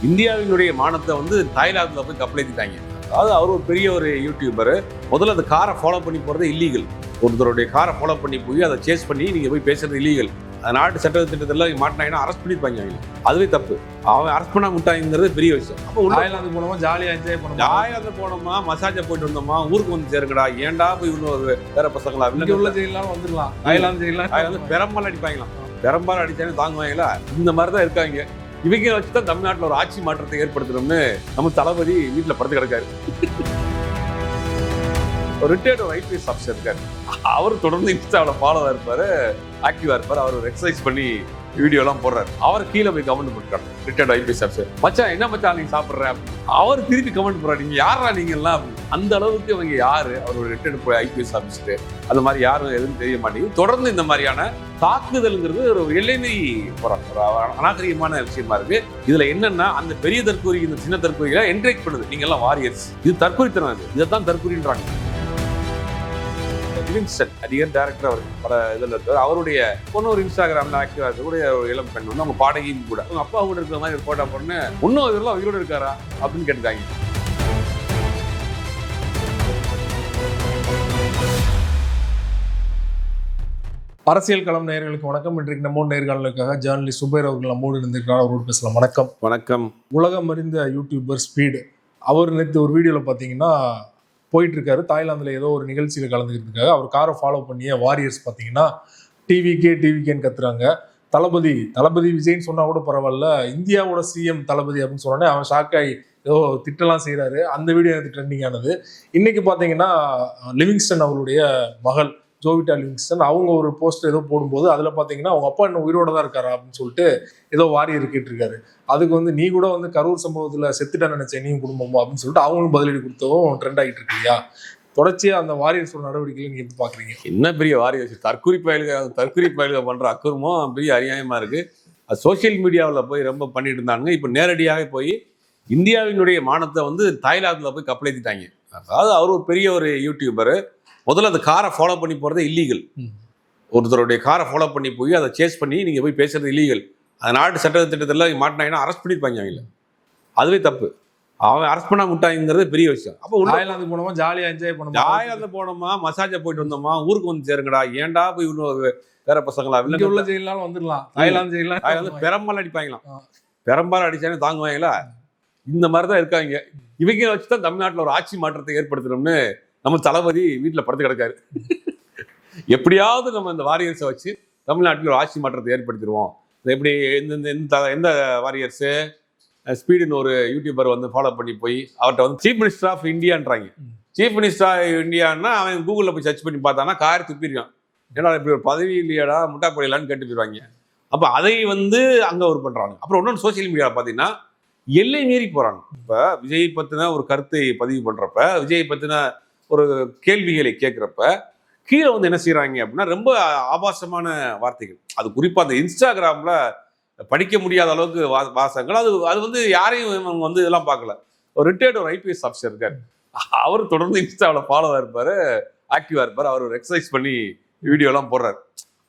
இந்தியாவினுடைய மானத்தை வந்து தாய்லாந்துல போய் கப்பலேத்திட்டாங்க. அதாவது அவர் ஒரு பெரிய ஒரு யூடியூபர். முதல்ல அந்த காரை ஃபாலோ பண்ணி போறது இல்லீகல். ஒருத்தருடைய காரை ஃபாலோ பண்ணி போய் அதை சேஸ் பண்ணி நீங்க போய் பேசுறது இல்லீகல். நாட்டு சட்ட திட்டத்தில் மாட்டினாங்கன்னா அரெஸ்ட் பண்ணிருப்பாங்க அவங்க. அதுவே தப்பு. அவன் அரெஸ்ட் பண்ண முட்டாங்கிறது பெரிய விஷயம். அப்போ தாய்லாந்து போனோமா ஜாலியாக என்ஜாய் பண்ணோம், தாய்லாந்து போனோமா மசாஜை போயிட்டு வந்தோமா, ஊருக்கு வந்து சேருங்கடா, ஏன்டா போய் இன்னும் வேற பசங்களா இங்கே உள்ள ஜெயிலாம் வந்துடலாம். தாய்லாந்து ஜெயிலாம் பெரம்பால் அடிப்பாங்களாம். பெரம்பால் அடிச்சானே தாங்குவாங்களா? இந்த மாதிரி தான் இருக்காங்க. இவங்க வச்சுதான் தமிழ்நாட்டில் ஒரு ஆட்சி மாற்றத்தை ஏற்படுத்தணும்னு நம்ம தளபதி வீட்டில் படுத்து கிடக்காரு. ஒரு ரிட்டையர்டு ஒரு ஐபிஎஸ் ஆஃபீஸர் இருக்காரு. அவர் தொடர்ந்து இன்ஸ்டாவில் ஃபாலோவா இருப்பாரு, ஆக்டிவா இருப்பாரு. அவர் ஒரு எக்ஸசைஸ் பண்ணி வீடியோலாம் போடுறாரு. அவர் கீழே போய் கமெண்ட் போட்டுருக்காரு, ரிட்டையர்டு ஐபிஎஸ் ஆஃபீஸர், மச்சான் என்ன மச்சான் நீங்க சாப்பிட்ற? அவர் திருப்பி கமெண்ட் போடுறாரு, நீங்க யாரா நீங்கலாம்? அந்த அளவுக்கு இவங்க யாரு? அவர் ஒரு ரிட்டையர்டு ஐபிஎஸ் ஆஃபீஸர். அந்த மாதிரி யாரும் எதுவும் தெரிய மாட்டேங்குது. தொடர்ந்து இந்த மாதிரியான தாக்குதல்ங்கிறது ஒரு எல்லைமை போறாங்க, ஒரு அநாகரிகமான விஷயமா இருக்கு. இதுல என்னன்னா அந்த பெரிய தற்கொலை இந்த சின்ன தற்கொலைகளை என்கரேஜ் பண்ணுது. நீங்க எல்லாம் வாரியர்ஸ், இது தற்கொலைத்தனம், இதைத்தான் தற்கொலைன்றாங்க. லிவிங்ஸ்டன் நடிகர் டைரக்டர், அவர் பல இதில் இருக்கார். அவருடைய பொண்ணு ஒரு இன்ஸ்டாகிராம்ல ஆக்டிவா இருக்கக்கூடிய ஒரு இளம் பெண் வந்து அவங்க பாடகியும் கூட, அவங்க அப்பா கூட இருக்கிற மாதிரி ஒரு போட்டோ பொண்ணு, இன்னும் இவரெல்லாம் உயிரோடு இருக்காரா அப்படின்னு கேட்டுக்காங்க. அரசியல் களம் நேயர்களுக்கு வணக்கம். இன்றைக்கு நம்ம நேர்காணலுக்காக ஜேர்னலிஸ்ட் சுபைர் அவர்கள் நம்மோடு இருந்திருக்கிறார். அவரோடு பேசலாம். வணக்கம். வணக்கம். உலகம் அறிந்த யூடியூபர் ஸ்பீடு, அவர் நேற்று ஒரு வீடியோவில் பார்த்தீங்கன்னா போயிட்டு இருக்காரு. தாய்லாந்தில் ஏதோ ஒரு நிகழ்ச்சியில் கலந்துக்கிறதுக்காக அவர் காரை ஃபாலோ பண்ணிய வாரியர்ஸ் பார்த்தீங்கன்னா டிவிகேன்னு கத்துறாங்க. தளபதி விஜய்ன்னு சொன்னா கூட பரவாயில்ல, இந்தியாவோட சிஎம் தளபதி அப்படின்னு சொன்னோன்னே அவன் ஷாக்காகி ஏதோ திட்டலாம் செய்யறாரு. அந்த வீடியோ எனக்கு ட்ரெண்டிங் ஆனது. இன்னைக்கு பார்த்தீங்கன்னா லிவிங்ஸ்டன் அவருடைய மகள் ஜோவிட்டா லிவிங்ஸ்டன் அவங்க ஒரு போஸ்ட் ஏதோ போடும்போது அதில் பார்த்தீங்கன்னா அவங்க அப்பா இன்னும் உயிரோட தான் இருக்காரா அப்படின்னு சொல்லிட்டு ஏதோ வாரியர் கேட்டிருக்காரு. அதுக்கு வந்து நீ கூட வந்து கரூர் சம்பவத்தில் செத்துட்டா நினைச்சேன் நீயும் குடும்பமோ அப்படின்னு சொல்லிட்டு அவங்களும் பதிலடி கொடுத்ததும் ட்ரெண்ட் ஆகிட்டு இருக்கு இல்லையா? தொடர்ச்சியா அந்த வாரியர்ஸ் ஒரு நடவடிக்கைகளை நீங்க எப்படி பாக்குறீங்க? என்ன பெரிய வாரியர்ஸ், தற்கொலை பயல்கள் பண்ற அக்குறமும் பெரிய அநியாயமா இருக்கு. அது சோசியல் மீடியாவில் போய் ரொம்ப பண்ணிட்டு இருந்தாங்க. இப்போ நேரடியாக போய் இந்தியாவினுடைய மானத்தை வந்து தாய்லாந்துல போய் கப்பலேத்திட்டாங்க. அதாவது அவர் ஒரு பெரிய ஒரு யூடியூபர். முதல்ல அந்த காரை ஃபாலோ பண்ணி போறது இல்லீகல். ஒருத்தருடைய காரை ஃபாலோ பண்ணி போய் அதை சேஸ் பண்ணி நீங்க போய் பேசுறது இல்லீகல். அது நாட்டு சட்ட திட்டத்தில் மாட்டினாங்கன்னா அரெஸ்ட் பண்ணிருப்பாங்க அவங்க. அதுவே தப்பு. அவன் அரெஸ்ட் பண்ண முட்டாங்கிறது பெரிய விஷயம். அப்போ தாய்லாந்து போனோமா ஜாலியா என்ஜாய் பண்ணோமா, தாய்லாந்து போனோமா மசாஜை போயிட்டு வந்தோமா, ஊருக்கு வந்து சேருங்கடா, ஏன்டா போய் இன்னும் வேற பசங்களா? இங்க உள்ள ஜெயிலாம் வந்துடலாம். தாய்லாந்து ஜெயிலாம் பெரம்பால் அடிப்பாங்களாம். பெரம்பால் அடிச்சானே தாங்குவாங்களா? இந்த மாதிரிதான் இருக்காங்க. இவங்க வச்சுதான் தமிழ்நாட்டில் ஒரு ஆட்சி மாற்றத்தை ஏற்படுத்தணும்னு நம்ம தளபதி வீட்டில் படுத்து கிடக்காரு. எப்படியாவது நம்ம இந்த வாரியர்ஸை வச்சு தமிழ்நாட்டில் ஒரு ஆட்சி மாற்றத்தை ஏற்படுத்திடுவோம். எப்படி எந்த வாரியர்ஸு? ஸ்பீடுன்னு ஒரு யூடியூபர் வந்து ஃபாலோ பண்ணி போய் அவர்கிட்ட வந்து சீஃப் மினிஸ்டர் ஆஃப் இந்தியான்றாங்க. சீஃப் மினிஸ்டர் ஆஃப் இந்தியான்னா அவன் கூகுளில் போய் சர்ச் பண்ணி பார்த்தானா கார் துப்பிடுவான். ஏன்னா இப்படி ஒரு பதவி இல்லையாடா, முட்டா போயிடலான்னு கேட்டு போயிடுவாங்க. அப்போ அதை வந்து அங்கே ஒரு பண்ணுறாங்க. அப்புறம் இன்னொன்று சோசியல் மீடியாவில் பார்த்தீங்கன்னா எல்லை மீறி போகிறாங்க. இப்போ விஜய் பற்றின ஒரு கருத்தை பதிவு பண்ணுறப்ப, விஜய் பற்றின ஒரு கேள்விகளை கேட்குறப்ப கீழே வந்து என்ன செய்யறாங்க அப்படின்னா ரொம்ப ஆபாசமான வார்த்தைகள். அது குறிப்பாக அந்த இன்ஸ்டாகிராமில் படிக்க முடியாத அளவுக்கு வாசகங்கள். அது வந்து யாரையும் வந்து இதெல்லாம் பார்க்கல. ஒரு ரிட்டையர்டு ஒரு ஐபிஎஸ் ஆஃபீஸர் இருக்காரு. அவர் தொடர்ந்து இன்ஸ்டாவில் ஃபாலோவா இருப்பாரு, ஆக்டிவா இருப்பாரு. அவர் ஒரு எக்ஸசைஸ் பண்ணி வீடியோலாம் போடுறாரு.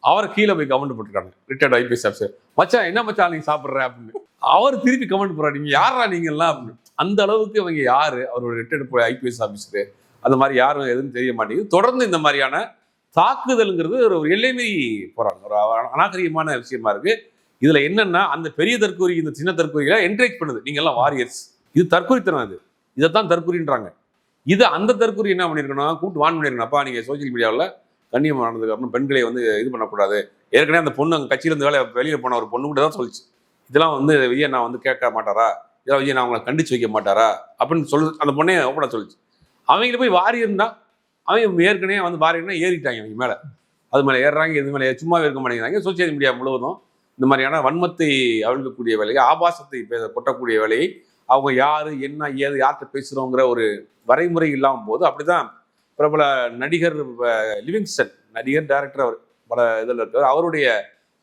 அவர் கீழே போய் கமெண்ட் போட்டுருக்காங்க, ரிட்டையர்டு ஐபிஎஸ் ஆஃபீஸர், மச்சான் என்ன மச்சான் நீங்க சாப்பிட்ற அப்படின்னு. அவர் திருப்பி கமெண்ட் போடுறாரு, நீங்க யாரா நீங்கலாம் அப்படின்னு. அந்த அளவுக்கு இவங்க யாரு? அவர் ஒரு ரிட்டையர்டு ஐபிஎஸ் ஆஃபீஸர். அந்த மாதிரி யாரும் எதுவும் தெரிய மாட்டேங்குது. தொடர்ந்து இந்த மாதிரியான தாக்குதல்ங்கிறது ஒரு எல்லைமை போறாங்க, ஒரு அநாகரிகமான விஷயமா இருக்கு. இதுல என்னன்னா அந்த பெரிய தற்கொலை இந்த சின்ன தற்கொலைகளை என்கரேஜ் பண்ணுது. நீங்க எல்லாம் வாரியர்ஸ், இது தற்கொலைத்தனம், இது இதைத்தான் தற்கொலைன்றாங்க. இது அந்த தற்கொலை என்ன பண்ணிருக்கணும், கூட்டு வான் பண்ணிருக்கணும்ப்பா. நீங்க சோசியல் மீடியாவில் கண்ணியமானதுக்கு அப்புறம் பெண்களை வந்து இது பண்ணக்கூடாது. ஏற்கனவே அந்த பொண்ணு அங்கே கட்சியிலேருந்து வெளியில் போன ஒரு பொண்ணு கூட தான் சொல்லிச்சு, இதெல்லாம் வந்து விஜய் நான் வந்து கேட்க மாட்டாரா, இதெல்லாம் விஜய் நான் அவங்களை கண்டிச்சு வைக்க மாட்டாரா அப்படின்னு அந்த பொண்ணே ஓப்பனா சொல்லிச்சு. அவங்கள போய் வாரியர்னா அவங்க ஏற்கனவே வந்து வாரியர்னா ஏறிட்டாங்க அவங்க மேலே. அது மேலே ஏறுறாங்க, இது மேலே சும்மாவே இருக்க மாட்டேங்கிறாங்க. சோசியல் மீடியா முழுவதும் இந்த மாதிரியான வன்மத்தை அவிழ்க்கக்கூடிய வேலையை, ஆபாசத்தை கொட்டக்கூடிய வேலையை, அவங்க யாரு என்ன ஏது யார்கிட்ட பேசுகிறோங்கிற ஒரு வரைமுறை இல்லாமல் போது அப்படிதான் பிரபல நடிகர் லிவிங்ஸ்டன், நடிகர் டைரக்டர், அவர் பல இதில் இருக்கார். அவருடைய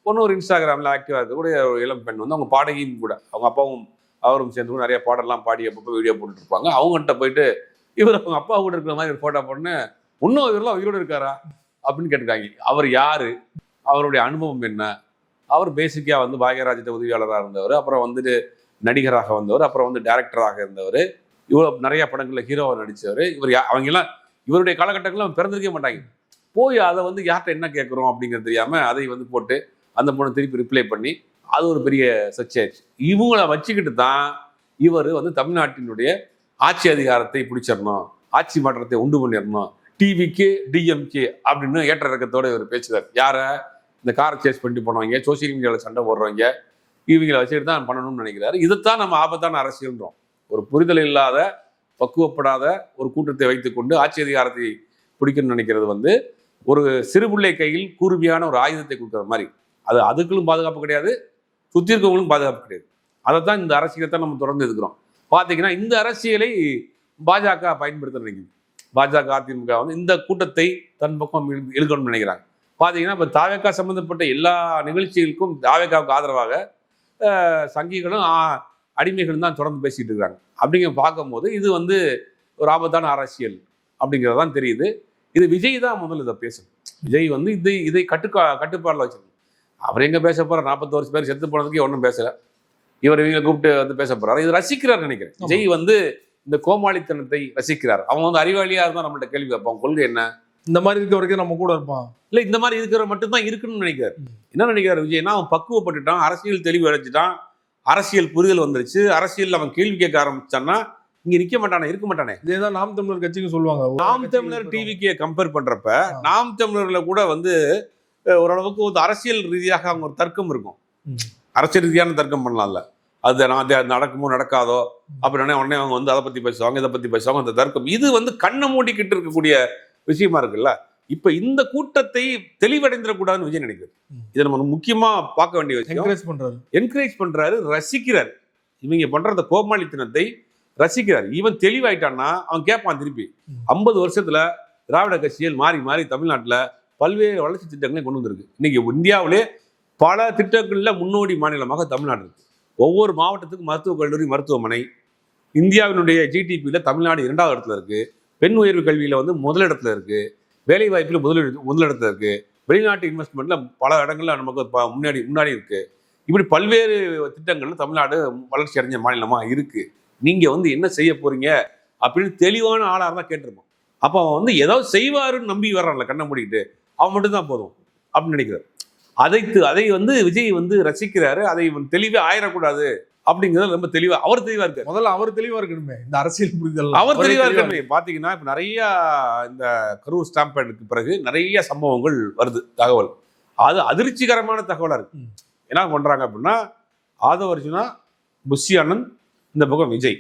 பொண்ணு ஒரு இன்ஸ்டாகிராமில் ஆக்டிவாக இருக்கக்கூடிய ஒரு இளம் பெண் வந்து அவங்க பாடகியும் கூட, அவங்க அப்பாவும் அவரும் சேர்ந்து கூட நிறைய பாடலாம் பாடி அப்பப்போ வீடியோ போட்டுட்டு இருப்பாங்க. அவங்ககிட்ட போயிட்டு இவர் அவங்க அப்பா கூட இருக்கிற மாதிரி ஒரு ஃபோட்டோ போட்டு இன்னும் இவரெல்லாம் உயிரோடு இருக்காரா அப்படின்னு கேட்டுருக்காங்க. அவர் யாரு, அவருடைய அனுபவம் என்ன? அவர் பேசிக்காக வந்து பாக்யராஜ்யத்தை உதவியாளராக இருந்தவர். அப்புறம் வந்துட்டு நடிகராக வந்தவர், அப்புறம் வந்து டைரக்டராக இருந்தவர், இவ்வளோ நிறைய படங்களில் ஹீரோவாக நடித்தவர். அவங்கெல்லாம் இவருடைய காலகட்டங்களில் அவன் பிறந்திருக்கவே மாட்டாங்க. போய் அதை வந்து யார்கிட்ட என்ன கேட்குறோம் அப்படிங்கிறது தெரியாமல் அதை வந்து போட்டு அந்த பொண்ணை திருப்பி ரிப்ளை பண்ணி அது ஒரு பெரிய சர்ச்சையாச்சு. இவங்களை வச்சுக்கிட்டு தான் இவர் வந்து தமிழ்நாட்டினுடைய ஆட்சி அதிகாரத்தை பிடிச்சிடணும், ஆட்சி மாற்றத்தை உண்டு பண்ணிடணும், டிவிக்கு டிஎம்கே அப்படின்னு ஏற்ற இறக்கத்தோடு இவர் பேசுகிறார். யாரை? இந்த காரை சேஸ் பண்ணிட்டு போனவங்க, சோசியல் மீடியாவில் சண்டை போடுறவங்க, இவங்களை வச்சுக்கிட்டு தான் பண்ணணும்னு நினைக்கிறாரு. இதைத்தான் நம்ம ஆபத்தான அரசியல்ன்றோம். ஒரு புரிதல் இல்லாத, பக்குவப்படாத ஒரு கூட்டத்தை வைத்துக்கொண்டு ஆட்சி அதிகாரத்தை பிடிக்கணும்னு நினைக்கிறது வந்து ஒரு சிறுபிள்ளை கையில் கூர்மையான ஒரு ஆயுதத்தை கொடுக்குற மாதிரி. அதுக்களும் பாதுகாப்பு கிடையாது, சுற்றி இருக்கவங்களும் பாதுகாப்பு கிடையாது. அதைத்தான் இந்த அரசியலை தான் நம்ம தொடர்ந்து இருக்கிறோம். பார்த்தீங்கன்னா இந்த அரசியலை பாஜக பயன்படுத்த நினைக்குது. பாஜக அதிமுக வந்து இந்த கூட்டத்தை தன் பக்கம் இழுக்கணும்னு நினைக்கிறாங்க. பார்த்தீங்கன்னா இப்போ தாவேகா சம்பந்தப்பட்ட எல்லா நிகழ்ச்சிகளுக்கும் தாவேகாவுக்கு ஆதரவாக சங்கிகளும் அடிமைகளும் தான் தொடர்ந்து பேசிட்டு இருக்கிறாங்க. அப்படிங்க பார்க்கும்போது இது வந்து ஒரு ஆபத்தான அரசியல் அப்படிங்கிறதான் தெரியுது. இது விஜய் தான் முதல்ல இதை பேசணும். விஜய் வந்து இதை கட்டுப்பாடில் வச்சிருக்கணும். அவர் எங்கே பேச போகிற 40 வருஷம் பேர் செத்து போனதுக்கே ஒன்றும் பேசலை. இவர் இவங்களை கூப்பிட்டு வந்து பேச போகிறார். இது ரசிக்கிறார் நினைக்கிறேன். விஜய் வந்து இந்த கோமாளித்தனத்தை ரசிக்கிறார். அவன் வந்து அறிவாளியாக இருந்தால் நம்மள்ட்ட கேள்வி கேட்பான், கொள்கை என்ன, இந்த மாதிரி இருக்க வரைக்கும் நம்ம கூட இருப்பான். இல்லை இந்த மாதிரி இருக்கிற மட்டும்தான் இருக்குன்னு நினைக்கிறார். என்ன நினைக்கிறார் விஜய்னா, அவன் பக்குவப்பட்டுட்டான், அரசியல் தெளிவு அடைச்சிட்டான், அரசியல் புரிதல் வந்துருச்சு, அரசியல் அவன் கேள்வி கேட்க ஆரம்பிச்சான்னா இங்க நிக்க மாட்டானே, இருக்க மாட்டானே. இதேதான் நாம் தமிழர் கட்சிக்கு சொல்லுவாங்க. நாம் தமிழர் டிவிக்கு கம்பேர் பண்றப்ப நாம் தமிழர்ல கூட வந்து ஓரளவுக்கு ஒரு அரசியல் ரீதியாக அவங்க ஒரு தர்க்கம் இருக்கும். அரசியல் ரீதியான தர்க்கம் பண்ணலாம்ல, அது நடக்குமோ நடக்காதோ அப்படின்னா உடனே அவங்க வந்து அதை பத்தி பேசுவாங்க, இதை பத்தி பேசுவாங்க. அந்த தர்க்கம் இது வந்து கண்ணை மூடிக்கிட்டு இருக்கக்கூடிய விஷயமா இருக்குல்ல. இப்ப இந்த கூட்டத்தை தெளிவடைந்துடக்கூடாதுன்னு விஜய் நினைக்கிறது. இதை நம்ம முக்கியமா பார்க்க வேண்டிய விஷயம். என்கரேஜ் பண்றாரு, ரசிக்கிறார். இவங்க பண்ற அந்த கோமாளித்தனத்தை ரசிக்கிறார். இவன் தெளிவாயிட்டான்னா அவன் கேட்பான் திருப்பி. 50 வருஷத்துல திராவிட கட்சிகள் மாறி மாறி தமிழ்நாட்டில் பல்வேறு வளர்ச்சி திட்டங்களையும் கொண்டு வந்திருக்கு. இன்னைக்கு இந்தியாவிலே பல திட்டங்களில் முன்னோடி மாநிலமாக தமிழ்நாடு இருக்கு. ஒவ்வொரு மாவட்டத்துக்கும் மருத்துவக் கல்லூரி, மருத்துவமனை. இந்தியாவினுடைய ஜிடிபியில் தமிழ்நாடு 2வது இடத்துல இருக்கு. பெண் உயர்வு கல்வியில வந்து முதலிடத்துல இருக்கு. வேலை வாய்ப்பில் முதலிடத்துல இருக்கு. வெளிநாட்டு இன்வெஸ்ட்மெண்ட்ல பல இடங்கள்ல நமக்கு முன்னாடி இருக்கு. இப்படி பல்வேறு திட்டங்கள்ல தமிழ்நாடு வளர்ச்சி அடைஞ்ச மாநிலமா இருக்கு. நீங்க வந்து என்ன செய்ய போறீங்க அப்படின்னு தெளிவான ஆளா இருந்தா கேட்டிருப்போம். அப்ப அவன் வந்து ஏதாவது செய்வாருன்னு நம்பி வர்றான்ல, கண்ணை மூடிக்கிட்டு, அவன் மட்டும்தான் போதும் அப்படின்னு நினைக்கிறார். அதை வந்து விஜய் வந்து ரசிக்கிறாரு. அதை தெளிவே ஆயிடக்கூடாது அப்படிங்கிறது ரொம்ப தெளிவா அவர் தெளிவா இருக்காரு. முதல்ல அவர் தெளிவா இருக்கணுமே, இந்த அரசியல் புரிதல் அவர் தெளிவா இருக்கணுமே. பாத்தீங்கன்னா இப்ப நிறைய இந்த கரூர் ஸ்டாம்பேடுக்கு பிறகு நிறைய சம்பவங்கள் வருது, தகவல். அது அதிர்ச்சிகரமான தகவலா இருக்கு. என்ன பண்றாங்க அப்படின்னா, ஆதவ அர்ஜுனா, புஷி அண்ணன், இந்த பக்கம் விஜய்,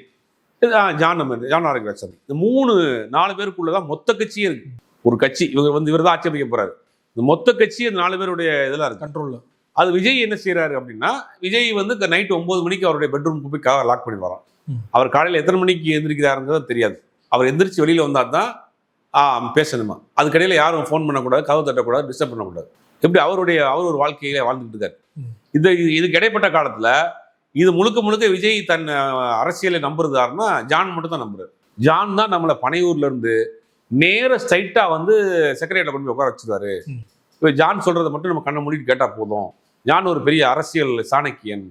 ஜான் ஆரோக்கியராஜ், இந்த 4 பேருக்குள்ளதான் மொத்த கட்சியே இருக்கு. ஒரு கட்சி இவர் தான் ஆட்சேபிக்க போறாரு. இந்த மொத்த கட்சி அந்த 4 பேருடைய இதெல்லாம் இருக்கு, கண்ட்ரோல்ல. அது விஜய் என்ன செய்யறாரு அப்படின்னா, விஜய் வந்து நைட்டு 9 மணிக்கு அவருடைய பெட்ரூம் போய் லாக் பண்ணி வரான். அவர் காலையில் எத்தனை மணிக்கு எந்திரிக்கிறாருங்கிறது தெரியாது. அவர் எந்திரிச்சு வெளியில வந்தா தான் பேசணுமா. அதுக்கடையில யாரும் ஃபோன் பண்ணக்கூடாது, கதவு தட்டக்கூடாது, டிஸ்டர்ப் பண்ணக்கூடாது. எப்படி அவர் ஒரு வாழ்க்கையில வாழ்ந்துட்டு இருக்காரு. இதுக்கு இடைப்பட்ட காலத்துல இது முழுக்க விஜய் தன் அரசியலை நம்புறதாருன்னா ஜான் மட்டும் தான் நம்புறாரு. ஜான் தான் நம்மளை பனையூர்ல இருந்து நேர ஸ்ட்ரைட்டா வந்து செக்ரட்டரியில கொண்டு போய் உட்கார வச்சிருக்காரு. இப்போ ஜான் சொல்றதை மட்டும் நம்ம கண்ணை மூடிட்டு கேட்டா போதும். ஜான் ஒரு பெரிய அரசியல் சாணக்கியன்.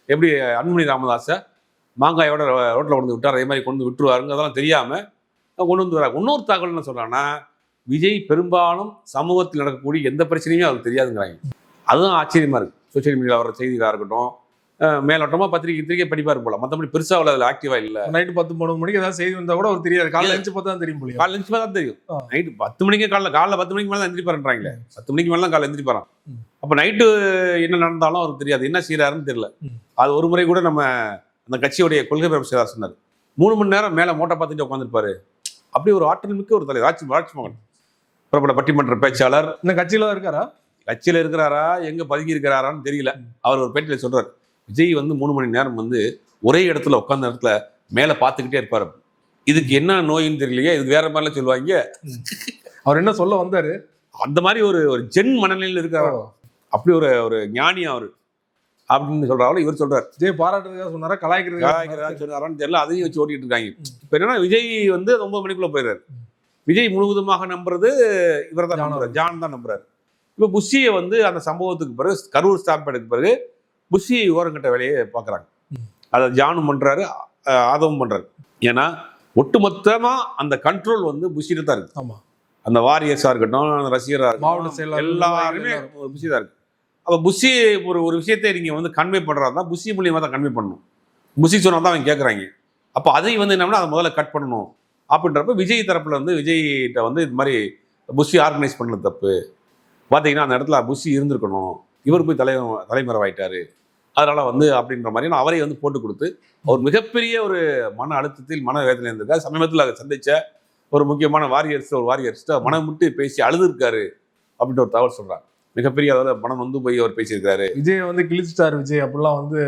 எப்படி அன்புமணி ராமதாஸை மாங்காயோட ரோட்டில் கொண்டு விட்டார், அதே மாதிரி கொண்டு விட்டுருவாருங்க, அதெல்லாம் தெரியாம கொண்டு வந்து வராங்க. இன்னொரு தகவல் என்ன சொல்றாங்கன்னா, விஜய் பெரும்பாலும் சமூகத்தில் நடக்கக்கூடிய எந்த பிரச்சனையுமே அவருக்கு தெரியாதுங்கிறாங்க. அதுதான் ஆச்சரியமா இருக்கு. சோசியல் மீடியாவில் வர செய்திகளாக இருக்கட்டும், மேலோட்டமா பத்திரிகை படிப்பாரு போல, மற்றபடி பெருசா அதில் ஆக்டிவா இல்லை. நைட்டு 10-11 மணிக்கு ஏதாவது செய்தி வந்தா கூட அவர் தெரியாது. காலையில் எழுந்து பார்த்தா தான் தெரியும் போல. காலையில் எழுந்து பார்த்தா தெரியும். நைட்டு 10 மணிக்கு காலைல 10 மணிக்கு மேலே தான் எந்திரிப்பாருன்றாங்களே. 10 மணிக்கு மேலே தான் காலையில் எந்திரிப்பாரான். அப்போ நைட்டு என்ன நடந்தாலும் அவருக்கு தெரியாது, என்ன செய்யறாருன்னு தெரியல. அது ஒரு முறை கூட நம்ம அந்த கட்சியுடைய கொள்கை பரப்பு சொன்னார், 3 மணி நேரம் மேலே மோட்டை பார்த்துட்டு உட்காந்துருப்பாரு. அப்படி ஒரு ஆற்றல் மிக்க ஒரு தலைவர், ராஜ்மோகன், பிரபல பட்டிமன்ற பேச்சாளர். இந்த கட்சியில தான் இருக்காரா? கட்சியில இருக்கிறாரா, எங்க பதுங்கி இருக்கிறாரான்னு தெரியல. அவர் ஒரு பேட்டியில சொல்றாரு, விஜய் வந்து 3 மணி நேரம் வந்து ஒரே இடத்துல உட்கார்ந்த இடத்துல மேல பார்த்துக்கிட்டே இருப்பாரு. இதுக்கு என்ன நோயின்னு தெரியலையே, இதுக்கு வேற மாதிரிலாம் சொல்லுவாங்க. அவர் என்ன சொல்ல வந்தாரு? அந்த மாதிரி ஒரு ஜென் மனநிலையில் இருக்காரு. அப்படி ஒரு ஞானி அவரு அப்படின்னு சொல்றாரு. இவர் சொல்றாரு, விஜய் பாராட்டுறதுக்காக சொன்னாரா, கலாய்க்கிறதுக்காக சொன்னாரான்னு தெரியல. அதையும் வச்சு ஓட்டிட்டு இருக்காங்க. இப்ப என்னன்னா, விஜய் வந்து 9 மணிக்குள்ள போயிடுறாரு. விஜய் முழுவதுமாக நம்புறது இவர் தான் நம்புறாரு, ஜான் தான் நம்புறாரு. இப்ப புஷியை வந்து அந்த சம்பவத்துக்கு பிறகு, கரூர் ஸ்டாம்பேடுக்கு பிறகு புஷியை ஓரங்கட்ட வேலையை பார்க்குறாங்க. அதை ஜானும் பண்றாரு, ஆதவும் பண்றாரு. ஏன்னா ஒட்டுமொத்தமா அந்த கண்ட்ரோல் வந்து புஷிட்ட தான் இருக்கு. ஆமா, அந்த வாரியர்ஸா இருக்கட்டும், ரசிகரா மாவட்ட இருக்கட்டும், செயலாளர் எல்லாருமே புஷி தான் இருக்கு. அப்ப புஷி ஒரு விஷயத்தை நீங்க வந்து கன்வே பண்றாருன்னா புஷி மூலியமா தான் கன்வே பண்ணணும். புஷி சொன்னா தான் அவங்க கேட்கறாங்க. அப்ப அதை வந்து என்னன்னா அதை முதல்ல கட் பண்ணணும் அப்படின்றப்ப விஜய் தரப்புல வந்து விஜய்கிட்ட வந்து இது மாதிரி புஷி ஆர்கனைஸ் பண்ணது தப்பு, பார்த்தீங்கன்னா அந்த இடத்துல புஷி இருந்திருக்கணும், இவர் போய் தலைமறைவாயிட்டாரு, அதனால வந்து அப்படின்ற மாதிரி அவரை வந்து போட்டு கொடுத்து அவர் மிகப்பெரிய ஒரு மன அழுத்தத்தில் மன வேதனை இருந்திருக்காரு. சமீபத்தில் சந்திச்ச ஒரு முக்கியமான வாரியர்ஸ் மனம் விட்டு பேசி அழுதுருக்காரு அப்படின்ற ஒரு தகவல் சொல்றாங்க. மிகப்பெரிய அதாவது மனம் வந்து போய் அவர் பேசியிருக்காரு. விஜய் வந்து கிழிச்சிட்டாரு விஜய் அப்படிலாம் வந்து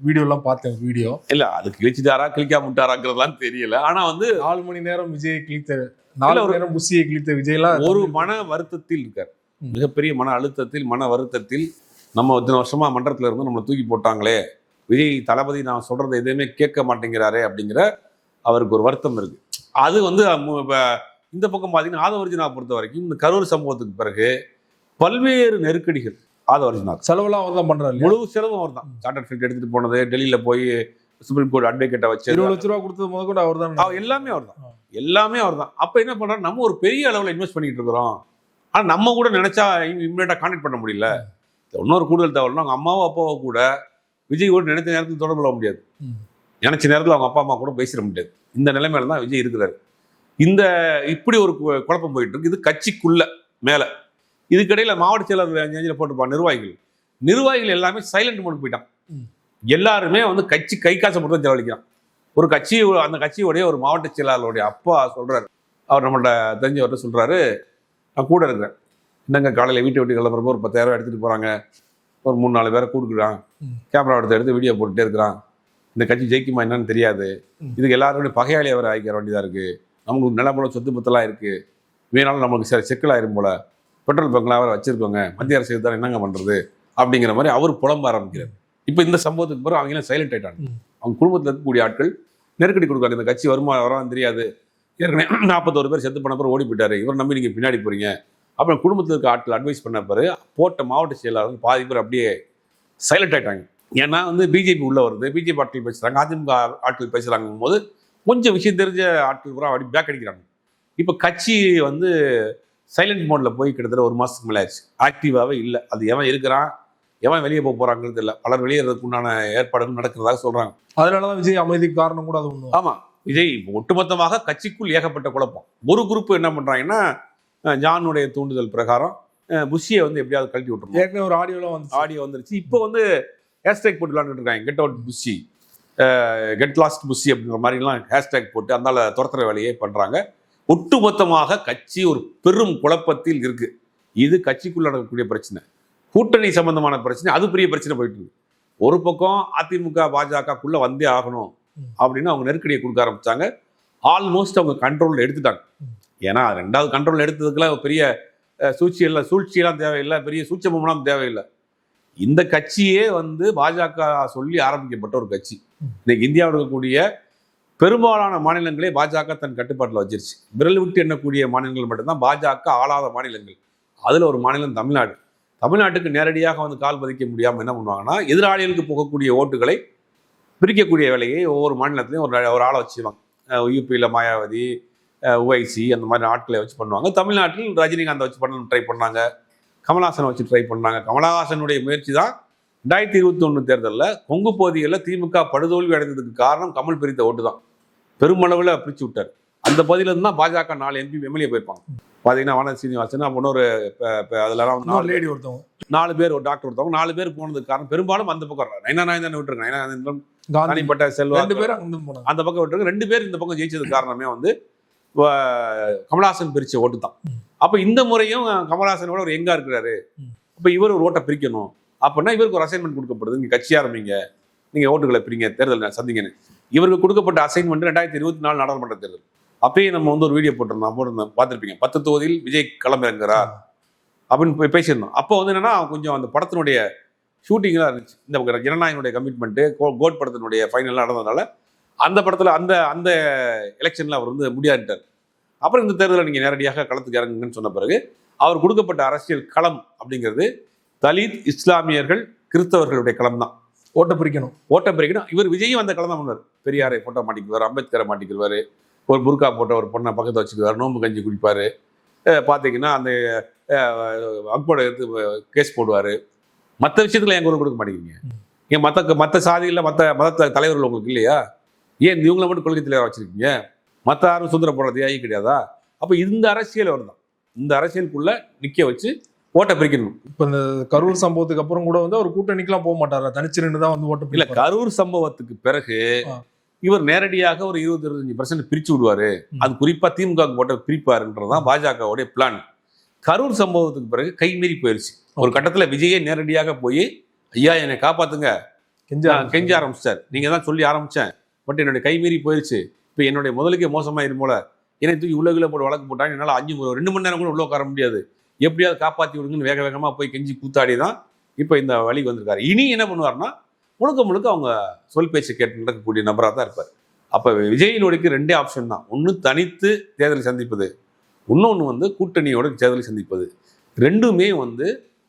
வீடியோ எல்லாம் பார்த்தேன். வீடியோ இல்ல அது கிழிச்சிட்டாரா கிழிக்காம விட்டாராங்கிறதுலாம் தெரியல. ஆனா வந்து 4 மணி நேரம் விஜய் கிழித்த 4 மணி நேரம் புஷியை கிழித்த விஜய்லாம் ஒரு மன வருத்தத்தில் இருக்கார். மிகப்பெரிய மன அழுத்தத்தில் மன வருத்தத்தில் நம்ம இத்தனை வருஷமா மன்றத்துல இருந்து நம்மளை தூக்கி போட்டாங்களே, விஜய் தளபதி நான் சொல்றது எதுவுமே கேட்க மாட்டேங்கிறாரே அப்படிங்கிற அவருக்கு ஒரு வருத்தம் இருக்கு. அது வந்து இந்த பக்கம் பார்த்தீங்கன்னா ஆதவர்ஜுனா பொறுத்த வரைக்கும் இந்த கரூர் சம்பவத்துக்கு பிறகு பல்வேறு நெருக்கடிகள் ஆதவர்ஜுனா செலவுலாம் அவர் தான் பண்றாரு. முழு செலவும் அவர் தான். சார்ட்டர் ஃபிளைட் எடுத்துட்டு போனது, டெல்லியில போய் சுப்ரீம் கோர்ட் அட்வொகேட்டை வச்சு 20 லட்ச ரூபா கொடுத்தது முதல் கூட அவர் தான். எல்லாமே அவர் தான், எல்லாமே அவர் தான். அப்ப என்ன பண்றாரு, நம்ம ஒரு பெரிய அளவில் இன்வெஸ்ட் பண்ணிட்டு இருக்கிறோம், ஆனா நம்ம கூட நினைச்சா இம்மிடியா கான்டாக்ட் பண்ண முடியல. இன்னொரு கூடுதல் தகவல்னா அவங்க அம்மாவோ அப்பாவோ கூட விஜய் கூட நினைச்ச நேரத்தில் தொடர்பு கொள்ள முடியாது, நினைச்ச நேரத்தில் அவங்க அப்பா அம்மா கூட பேசிட முடியாது. இந்த நிலைமையில தான் விஜய் இருக்கிறாரு. இந்த இப்படி ஒரு குழப்பம் போயிட்டு இருக்கு. இது கட்சிக்குள்ள மேல. இதுக்கிடையில மாவட்ட செயலர் போட்டுப்பான் நிர்வாகிகள் எல்லாமே சைலண்ட் மோடு போயிட்டான். எல்லாருமே வந்து கட்சி கை காசை மட்டும் செலவழிக்கிறான். ஒரு கட்சி அந்த கட்சியுடைய ஒரு மாவட்ட செயலாளருடைய அப்பா சொல்றாரு, அவர் நம்மள்ட்ட தெரிஞ்சவர்கிட்ட சொல்றாரு, நான் கூட இருக்கிறேன், என்னங்க காலையில் வீட்டை விட்டு கிளம்புறப்போ ஒரு 10,000 எடுத்துட்டு போறாங்க, ஒரு 3-4 பேரை கூடுக்குறான், கேமரா எடுத்து வீடியோ போட்டுட்டே இருக்கிறான், இந்த கட்சி ஜெயிக்குமா என்னன்னு தெரியாது, இதுக்கு எல்லாருடைய பகையாளி அவர் ஆகிக்கிற வேண்டியதா இருக்கு, நமக்கு நில போல சொத்து பத்தெல்லாம் இருக்கு, வேணாலும் நம்மளுக்கு செக்கலாயிரும் போல, பெட்ரோல் பங்க்லாம் அவர் வச்சிருக்கோங்க, மத்திய அரசு தான் என்னங்க பண்றது அப்படிங்கிற மாதிரி அவர் புலம்ப ஆரம்பிக்கிறார். இப்போ இந்த சம்பவத்துக்கு பிறகு அவங்க எல்லாம் சைலண்ட் ஆயிட்டாங்க. அவங்க குடும்பத்தில் இருக்கக்கூடிய ஆட்கள் நெருக்கடி கொடுக்காங்க, இந்த கட்சி வருமா வரான்னு தெரியாது, ஏற்கனவே 41 பேர் செத்து பண்ண பிறகு ஓடி போயிட்டாரு, இவர் நம்பி நீங்க பின்னாடி போறீங்க, அப்புறம் குடும்பத்தில் இருக்க ஆட்கள் அட்வைஸ் பண்ண பிறகு போட்ட மாவட்ட செயலாளர் பாதி பேர் அப்படியே சைலண்ட் ஆயிட்டாங்க. ஏன்னா வந்து பிஜேபி உள்ள வருது, பிஜேபி ஆட்கள் பேசுறாங்க, அதிமுக ஆட்கள் பேசுறாங்க போது கொஞ்சம் விஷயம் தெரிஞ்ச ஆட்கள் பூரா அப்படி பேக் அடிக்கிறாங்க. இப்போ கட்சி வந்து சைலண்ட் மோட்ல போய் கிட்டத்தட்ட 1 மாசத்துக்கு மேலே ஆச்சு, ஆக்டிவாவே இல்லை. அது எவன் இருக்கிறான் எவன் வெளியே போக போறாங்கிறது இல்லை, பலர் வெளியேறதுக்கு உண்டான ஏற்பாடுகள் நடக்கிறதாக சொல்றாங்க. அதனாலதான் விஜய் அமைதிக்கு காரணம் கூட அது ஒண்ணு. ஆமா, விஜய் ஒட்டுமொத்தமாக கட்சிக்குள் ஏகப்பட்ட குழப்பம். ஒரு குரூப் என்ன பண்றாங்கன்னா, ஜானுடைய தூண்டுதல் பிரகாரம் புஷியை வந்து எப்படியாவது கழட்டி விட்டுருவோம். ஏற்கனவே ஒரு ஆடியோ வந்துருச்சு. இப்போ வந்து ஹேஷ்டேக் போட்டு விளாண்டுட்டு இருக்காங்க, get out Bussy, get lost Bussy அப்படிங்கிற மாதிரிலாம் ஹேஷ்டேக் போட்டு அதனால துரத்துற வேலையே பண்றாங்க. ஒட்டுமொத்தமாக கட்சி ஒரு பெரும் குழப்பத்தில் இருக்கு. இது கட்சிக்குள்ள நடக்கக்கூடிய பிரச்சனை, கூட்டணி சம்பந்தமான பிரச்சனை, அது பெரிய பிரச்சனை போயிட்டு இருக்கு. ஒரு பக்கம் அதிமுக பாஜகக்குள்ள வந்தே ஆகணும் அப்படின்னு அவங்க நெருக்கடியை கொடுக்க ஆரம்பிச்சாங்க. ஆல்மோஸ்ட் அவங்க கண்ட்ரோல் எடுத்துட்டாங்க. ஏன்னா 2வது கண்ட்ரோல் எடுத்ததுக்குலாம் பெரிய சூழ்ச்சியெல்லாம் தேவையில்லை, பெரிய சூட்சமெல்லாம் தேவையில்லை. இந்த கட்சியே வந்து பாஜக சொல்லி ஆரம்பிக்கப்பட்ட ஒரு கட்சி. இன்னைக்கு இந்தியாவில் இருக்கக்கூடிய பெரும்பாலான மாநிலங்களே பாஜக தன் கட்டுப்பாட்டில் வச்சிருச்சு. விரல் விட்டு எண்ணக்கூடிய மாநிலங்கள் மட்டும்தான் பாஜக ஆளாத மாநிலங்கள். அதுல ஒரு மாநிலம் தமிழ்நாடு. தமிழ்நாட்டுக்கு நேரடியாக வந்து கால் பதிக்க முடியாமல் என்ன பண்ணுவாங்கன்னா, எதிராளிகளுக்கு போகக்கூடிய ஓட்டுகளை பிரிக்கக்கூடிய வேலையை ஒவ்வொரு மாநிலத்திலையும் ஒரு ஆளை வச்சுருவாங்க. யூபியில் மாயாவதி, ஓவைசி அந்த மாதிரி ஆட்களை வச்சு பண்ணுவாங்க. தமிழ்நாட்டில் ரஜினிகாந்தை வச்சு பண்ண ட்ரை பண்ணாங்க, கமல்ஹாசனை வச்சு ட்ரை பண்ணாங்க. கமல்ஹாசனுடைய முயற்சி தான் 2021 தேர்தலில் கொங்கு பகுதிகளில் திமுக படுதோல்வி அடைந்ததுக்கு காரணம் கமல் பிரித்த ஓட்டு தான். பெருமளவில் பிரித்து விட்டார். அந்த பகுதியிலிருந்து தான் பாஜக 4 MP எம்எல்ஏ போயிருப்பாங்க. பார்த்தீங்கன்னா வானதி சீனிவாசன், அப்போ ஒரு அதெல்லாம் 4 பேர், ஒரு டாக்டர் ஒருத்தவங்க 4 பேர் போனதுக்கு காரணம் பெரும்பாலும் அந்த பக்கம் நயனானந்தன் விட்டுருங்க, நயனானந்தன் தனிப்பட்ட செல்வா அந்த பக்கம் விட்டுருங்க, 2 பேர் இந்த பக்கம் ஜெயிச்சதுக்கு காரணமே வந்து கமல்ஹாசன் பிரிச்ச ஓட்டு தான். அப்போ இந்த முறையும் கமல்ஹாசனோட ஒரு எங்கா இருக்கிறாரு, அப்போ இவர் ஒரு ஓட்டை பிரிக்கணும் அப்படின்னா இவருக்கு ஒரு அசைன்மெண்ட் கொடுக்கப்படுது, நீங்க கட்சி ஆரம்பிங்க, நீங்க ஓட்டுகளை பிரிங்க, தேர்தல் சந்திங்கன்னு. இவருக்கு கொடுக்கப்பட்ட அசைன்மெண்ட் 2024 நாடாளுமன்ற தேர்தல். அப்பயே நம்ம வந்து ஒரு வீடியோ போட்டிருந்தோம், பார்த்துருப்பீங்க. 10 தொகுதியில் விஜய் களமிறங்குறார் அப்படின்னு பேசியிருந்தோம். அப்போ வந்து என்னன்னா கொஞ்சம் அந்த படத்தினுடைய ஷூட்டிங்லாம் இருந்துச்சு. இந்த ஜனநாயகனுடைய கமிட்மெண்ட்டு, கோட் படத்தினுடைய ஃபைனல்லாம் நடந்ததுனால அந்த படத்தில் அந்த எலெக்ஷனில் அவர் வந்து முடியாதுட்டார். அப்புறம் இந்த தேர்தலில் நீங்கள் நேரடியாக களத்துக்கு இறங்குங்கன்னு சொன்ன பிறகு அவர் கொடுக்கப்பட்ட அரசியல் களம் அப்படிங்கிறது தலித், இஸ்லாமியர்கள், கிறிஸ்தவர்களுடைய களம் தான். ஓட்ட பிரிக்கணும். ஓட்ட பிரிக்கணும். இவர் விஜயும் அந்த கலந்து பண்ணுவார். பெரியாரை போட்டோ மாட்டிக்குவார், அம்பேத்கரை மாட்டிக்குவார், ஒரு புர்கா போட்ட ஒரு பொண்ணை பக்கத்தை வச்சுக்குவார், நோம்பு கஞ்சி குடிப்பார். பார்த்தீங்கன்னா அந்த அக்போட எடுத்து கேஸ் போடுவார். மற்ற விஷயத்துல ஏன் குரல் கொடுக்க மாட்டேங்கிறீங்க? ஏன் மற்ற சாதிகளில் மத தலைவர்கள் உங்களுக்கு இல்லையா? ஏன் இவங்களை மட்டும் கொள்கை தலைவராக வச்சிருக்கீங்க? மற்ற யாரும் சுதந்திர போடுறது ஐயா கிடையாதா? அப்போ இந்த அரசியல் வருதான், இந்த அரசியலுக்குள்ள நிற்க வச்சு ஓட்டை பிரிக்கணும். இப்போ இந்த கரூர் சம்பவத்துக்கு அப்புறம் கூட வந்து அவர் கூட்டணிக்கெல்லாம் போக மாட்டாரா? தனிச்சு நின்று தான் வந்து ஓட்ட இல்லை, கரூர் சம்பவத்துக்கு பிறகு இவர் நேரடியாக ஒரு 20-25% பிரிச்சு விடுவாரு. அது குறிப்பா திமுக போட்ட பிரிப்பாருன்றதுதான் பாஜகவுடைய பிளான். கரூர் சம்பவத்துக்கு பிறகு கைமீறி போயிருச்சு. ஒரு கட்டத்துல விஜயே நேரடியாக போய் ஐயா என்னை காப்பாத்துங்க கெஞ்ச ஆரம்பிச்சார். நீங்க தான் சொல்லி ஆரம்பிச்சேன், பட் என்னுடைய கைமீறி போயிருச்சு. இப்போ என்னுடைய முதலுக்கே மோசமாயிரும் போல, என்னை தூக்கி உலகில போட்டு வழக்கு போட்டாங்க. என்னால் 2 மணி நேரம் கூட உள்ள உட்கார முடியாது, எப்படியாவது காப்பாற்றி விடுங்கன்னு வேக வேகமாக போய் கெஞ்சி கூத்தாடி தான் இப்போ இந்த வழிக்கு வந்திருக்காரு. இனி என்ன பண்ணுவார்னா முழுக்க அவங்க சொல் பேச்சு கேட்டு நடக்கக்கூடிய நபராக தான் இருப்பார். அப்போ விஜயினுடைக்கு 2 ஆப்ஷன் தான். ஒன்று தனித்து தேர்தலை சந்திப்பது, இன்னொன்று வந்து கூட்டணியோட தேர்தலை சந்திப்பது. 2மே வந்து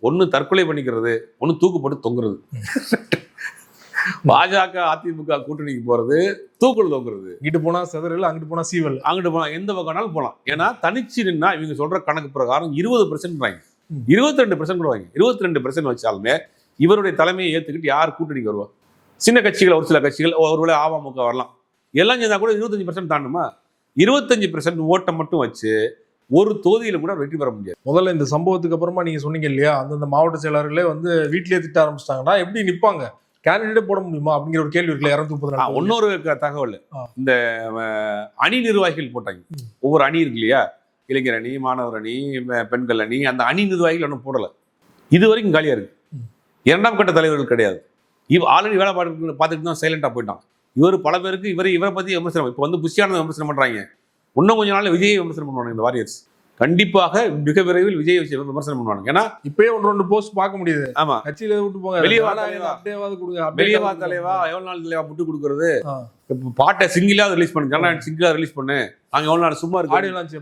ஒன்று தற்கொலை பண்ணிக்கிறது, ஒன்று தூக்குப்பட்டு தொங்குறது. பாஜக அதிமுக கூட்டணிக்கு போறது தூக்குள் தொங்குறது. இங்கிட்டு போனா செதறல், அங்கிட்டு போனா சீவல், அங்கிட்டு போனா எந்த பக்கம்னாலும் போகலாம். ஏன்னா தனிச்சு நின்னா இவங்க சொல்ற கணக்கு பிரகாரம் 20% வாங்கி 22% கூட வாங்கி 22% வச்சாலுமே இவருடைய தலைமையை ஏத்துக்கிட்டு யார் கூட்டணிக்கு வருவா? சின்ன கட்சிகள், ஒரு சில கட்சிகள், ஒருவேளை அமமுக வரலாம், எல்லாம் சேர்ந்தா கூட 25% தாண்டுமா? 25% ஓட்டை மட்டும் வச்சு ஒரு தொகுதியில கூட வெற்றி பெற முடியாது. முதல்ல இந்த சம்பவத்துக்கு அப்புறமா நீங்க சொன்னீங்க இல்லையா, அந்தந்த மாவட்ட செயலாளர்களே வந்து வீட்டிலேயே திட்ட ஆரம்பிச்சிட்டாங்கன்னா எப்படி நிப்பாங்க? கேண்டிடேட் போட முடியுமா அப்படிங்கிற ஒரு கேள்வி இருக்குல்ல. 230 இன்னொரு தகவல், இந்த அணி நிர்வாகிகள் போட்டாங்க. ஒவ்வொரு அணி இருக்கு இல்லையா, இளைஞர் அணி, மாணவர் அணி, பெண்கள் அணி, அந்த அணி நிர்வாகிகள் ஒன்றும் போடல. இது வரைக்கும் காலியா இருக்கு. 2ஆம் கட்ட தலைவர்கள் கிடையாது. ஆல்ரெடி வேலை பார்த்துட்டு தான் சைலண்டா போயிட்டான். இவர் பல பேருக்கு இவரை பத்தி விமர்சனம், இப்போ வந்து புஷியான விமர்சனம் பண்றாங்க. இன்னும் கொஞ்ச நாள் விஜயை விமர்சனம் பண்ணுவாங்க இந்த வாரியர்ஸ். கண்டிப்பாக மிக விரைவில் விஜய் விமர்சனம் பண்ணுவாங்க. ஏன்னா இப்பயே 1-2 போஸ்ட் பார்க்க முடியுது. ஆமா, கட்சியில விட்டு போங்க, வெளியே வா தலைவா, எவ்வளவு நாள் தலைவா முட்டு கொடுக்கறது, பாட்டை சிங்கிளா ரிலீஸ் பண்ணு, ஜனநாயகம் சிங்கிளா ரிலீஸ் பண்ணு, நாங்க எவ்வளவு நாள் சும்மா இருக்கு, ஆடியோ லான்ச்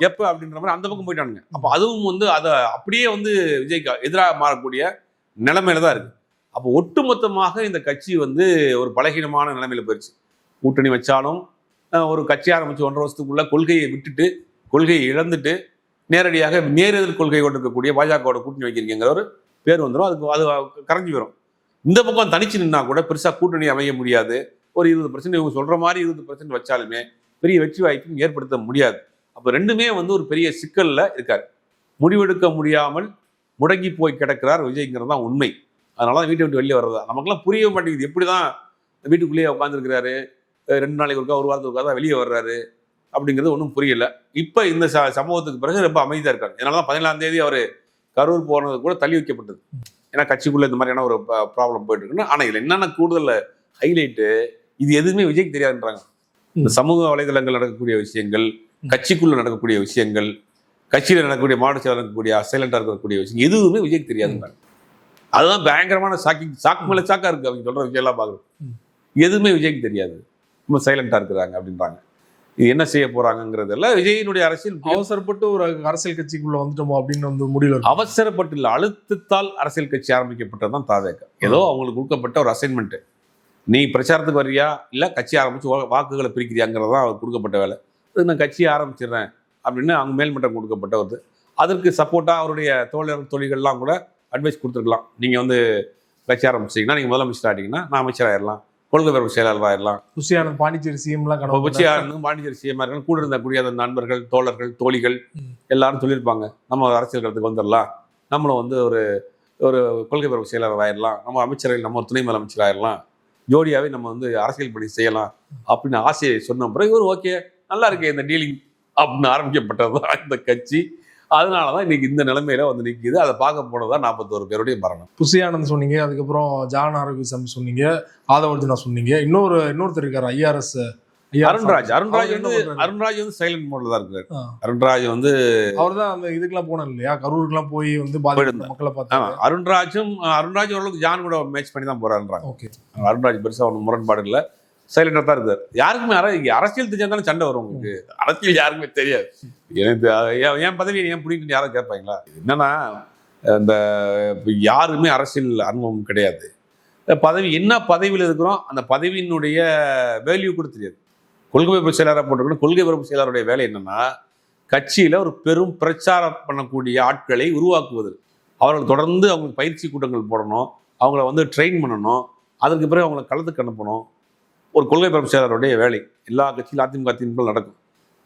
எப்போ அப்படின்ற மாதிரி அந்த பக்கம் போயிட்டானுங்க. அப்ப அதுவும் வந்து அதை அப்படியே வந்து விஜய்க்கு எதிராக மாறக்கூடிய நிலைமையில தான் இருக்கு. அப்போ ஒட்டுமொத்தமாக இந்த கட்சி வந்து ஒரு பலகீனமான நிலைமையில போயிடுச்சு. கூட்டணி வச்சாலும் ஒரு கட்சி ஆரம்பிச்சு 1.5 வருஷத்துக்குள்ள கொள்கையை விட்டுட்டு, கொள்கையை இழந்துட்டு நேரடியாக நேரெதிர் கொள்கை கொண்டிருக்கக்கூடிய பாஜகவோட கூட்டணி வைக்கிறீங்கிற ஒரு பேர் வந்துடும். அது கரைஞ்சி வரும். இந்த பக்கம் தனிச்சு நின்னா கூட பெருசா கூட்டணி அமைய முடியாது. ஒரு 20% இவங்க சொல்ற மாதிரி 20% வச்சாலுமே பெரிய வெற்றி வாய்ப்பும் ஏற்படுத்த முடியாது. அப்போ 2மே வந்து ஒரு பெரிய சிக்கல்ல இருக்காரு. முடிவெடுக்க முடியாமல் முடங்கி போய் கிடக்கிறார் விஜய்ங்கிறது தான் உண்மை. அதனால வீட்டை விட்டு வெளியே வர்றதா நமக்குலாம் புரிய மாட்டேங்குது. எப்படிதான் வீட்டுக்குள்ளேயே உட்காந்துருக்கிறாரு, 2 நாளைக்கு ஒருக்கா, 1 வாரத்துக்கு ஒருக்கா தான் வெளியே வர்றாரு அப்படிங்கிறது ஒன்றும் புரியல. இப்போ இந்த சம்பவத்துக்கு பிறகு ரொம்ப அமைதியாக இருக்காரு. அதனால தான் 17ஆம் தேதி அவர் கரூர் போனது கூட தள்ளி வைக்கப்பட்டது. ஏன்னா கட்சிக்குள்ள இந்த மாதிரியான ஒரு ப்ராப்ளம் போயிட்டு இருக்குன்னு. ஆனால் இதில் என்னென்ன கூடுதல் ஹைலைட்டு, இது எதுவுமே விஜய்க்கு தெரியாதுன்றாங்க. இந்த சமூக வலைதளங்கள் நடக்கக்கூடிய விஷயங்கள், கட்சிக்குள்ள நடக்கக்கூடிய விஷயங்கள், கட்சியில் நடக்கக்கூடிய மாவட்ட செயலாளர் இருக்கக்கூடிய சைலண்டாக இருக்கக்கூடிய விஷயம் எதுவுமே விஜய்க்கு தெரியாதுன்றாங்க. அதுதான் பயங்கரமான சாக்கு மேலே சாக்கா இருக்கு. அவங்க சொல்ற விஷயம் எல்லாம் பார்க்குறோம், எதுவுமே விஜய்க்கு தெரியாது, ரொம்ப சைலண்டா இருக்கிறாங்க அப்படின்றாங்க. இது என்ன செய்ய போறாங்கிறதுல விஜயினுடைய அரசியல் அவசரப்பட்டு ஒரு அரசியல் கட்சிக்குள்ள வந்துட்டோமோ அப்படின்னு வந்து முடியல. அவசரப்பட்டு இல்லை, அழுத்தத்தால் அரசியல் கட்சி ஆரம்பிக்கப்பட்டதுதான் தாவேக. ஏதோ அவங்களுக்கு கொடுக்கப்பட்ட ஒரு அசைன்மெண்ட். நீ பிரச்சாரத்துக்கு வர்றியா இல்லை கட்சி ஆரம்பிச்சு வாக்குகளை பிரிக்கிறியாங்கிறதான் அவருக்கு கொடுக்கப்பட்ட வேலை. அது நான் கட்சியை ஆரம்பிச்சிடுறேன் அப்படின்னு அவங்க மேல்மட்டம் கொடுக்கப்பட்ட ஒரு, அதற்கு சப்போர்ட்டா அவருடைய தொழில்கள்லாம் கூட அட்வைஸ் கொடுத்துருக்கலாம். நீங்க வந்து கட்சி ஆரம்பிச்சிங்கன்னா நீங்க முதலமைச்சர் ஆகிட்டீங்கன்னா நான் அமைச்சராயிடலாம், கொள்கை பரப்பு செயலாளர் ஆயிடலாம், புஷியானந்த் பாண்டிச்சேரி சிஎம்லாம் கனவு, புஷியானந்த் பாண்டிச்சேரி சிஎம் இருக்கலாம், கூட இருந்தக்கூடிய அந்த நண்பர்கள், தோழர்கள், தோழிகள் எல்லாரும் சொல்லியிருப்பாங்க நம்ம அரசியல் களத்துக்கு வந்துடலாம், நம்மளும் வந்து ஒரு கொள்கை பரப்பு செயலாளர் ஆயிடலாம், நம்ம அமைச்சர்கள், நம்ம ஒரு துணை முதலமைச்சர் ஆயிடலாம், ஜோடியாவே நம்ம வந்து அரசியல் பணி செய்யலாம் அப்படின்னு ஆசையை சொன்ன பிறகு இவர் ஓகே நல்லா இருக்கு இந்த டீலிங் அப்படின்னு ஆரம்பிக்கப்பட்டதுதான் இந்த கட்சி. அதனாலதான் இன்னைக்கு இந்த நிலைமையில வந்து நிற்கிது. அதை பார்க்க போனதான் 41 பேருடைய மரணம். புஷியானந்த் சொன்னீங்க, அதுக்கப்புறம் ஜான் ஆரோக்கியம் சொன்னீங்க, ஆதவர்ஜுனா சொன்னீங்க, இன்னொருத்தர் இருக்காரு அருண்ராஜ். அருண்ராஜ் வந்து சைலண்ட் மோட்ல தான் இருக்காரு. அருண்ராஜ் வந்து அவர் தான் அந்த இதுக்கெல்லாம் போனோம் இல்லையா, கரூருக்குலாம் போய் வந்து பாதித்த மக்களை பார்த்தாங்க. அருண்ராஜ் ஓரளவுக்கு ஜான் கூட மேட்ச் பண்ணி தான் போறாருன்றாங்க. அருண்ராஜ் பெருசா ஒன்றும் முரண்பாடு இல்லை, சைலண்டா தான் இருக்காரு. யாருக்குமே அரசியல் தெரிஞ்சாதானே சண்டை வரும். உங்களுக்கு அரசியல் யாருக்குமே தெரியாது. எனக்கு என் பதவியை ஏன் பிடிக்குன்னு யாரும் கேட்பாங்களா? என்னன்னா இந்த யாருமே அரசியல் அனுபவம் கிடையாது. பதவி என்ன பதவியில் இருக்கிறோம், அந்த பதவியினுடைய வேல்யூ கூட தெரியாது. கொள்கை பரப்பு செயலாளராக போட்டிருக்கணும். கொள்கை பரப்பு செயலாளருடைய வேலை என்னன்னா, கட்சியில் ஒரு பெரும் பிரச்சாரம் பண்ணக்கூடிய ஆட்களை உருவாக்குவது. அவர்கள் தொடர்ந்து அவங்களுக்கு பயிற்சி கூட்டங்கள் போடணும், அவங்கள வந்து ட்ரெயின் பண்ணணும், அதற்கு பிறகு அவங்களை களத்துக்கு அனுப்பணும். ஒரு கொள்கை பரப்பு செயலாளருடைய வேலை எல்லா கட்சியிலும் அதிமுக திமுக நடக்கும்.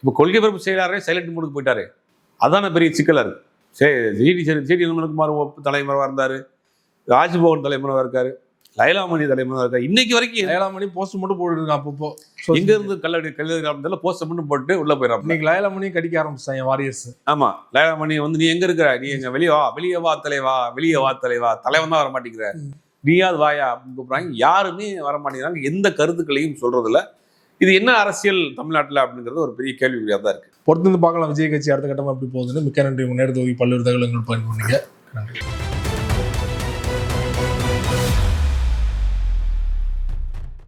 இப்போ கொள்கை பரப்பு செயலாளரே சைலண்ட் மூடுக்கு போயிட்டாரு. அதான பெரிய சிக்கலாக இருக்கு. சிடி நிர்மல்குமார் தலைமறைவாக இருந்தார், ராஜ்பவன் தலைமறைவாக இருக்காரு, லைலாமணி தலைமறைவாக இருக்காரு. இன்னைக்கு வரைக்கும் லைலாமணி போஸ்ட் மட்டும் போட்டுட்டு இருக்கான் அப்பப்போ. இங்க இருந்து கல்லூரி போஸ்ட் மட்டும் போட்டு உள்ள போயிடறாங்க. இன்னைக்கு லைலாமணி கடிக்க ஆரம்பிச்சாங்க வாரியர்ஸ். ஆமா, லைலாமணி வந்து நீ எங்க இருக்கிற, நீ எங்க வெளியே வா தலைவா, தலைவன் தான் வர மாட்டேங்கிற, நீயாவது வாயா அப்படின்னு கூப்பிடுறாங்க. யாருமே வர மாட்டேங்கிறாங்க, எந்த கருத்துக்களையும் சொல்றது இல்ல. இது என்ன அரசியல் தமிழ்நாட்டில் அப்படிங்கிறது ஒரு பெரிய கேள்விக்குறியா தான் இருக்கு. பொறுத்து பார்க்கலாம் விஜய் கட்சி அடுத்த கட்டமா எப்படி போகுதுன்னு. மிக்க நன்றி. நேரத்தை ஒதுக்கி பல்வேறு தகவல்கள் பயன்படுங்க. நன்றி.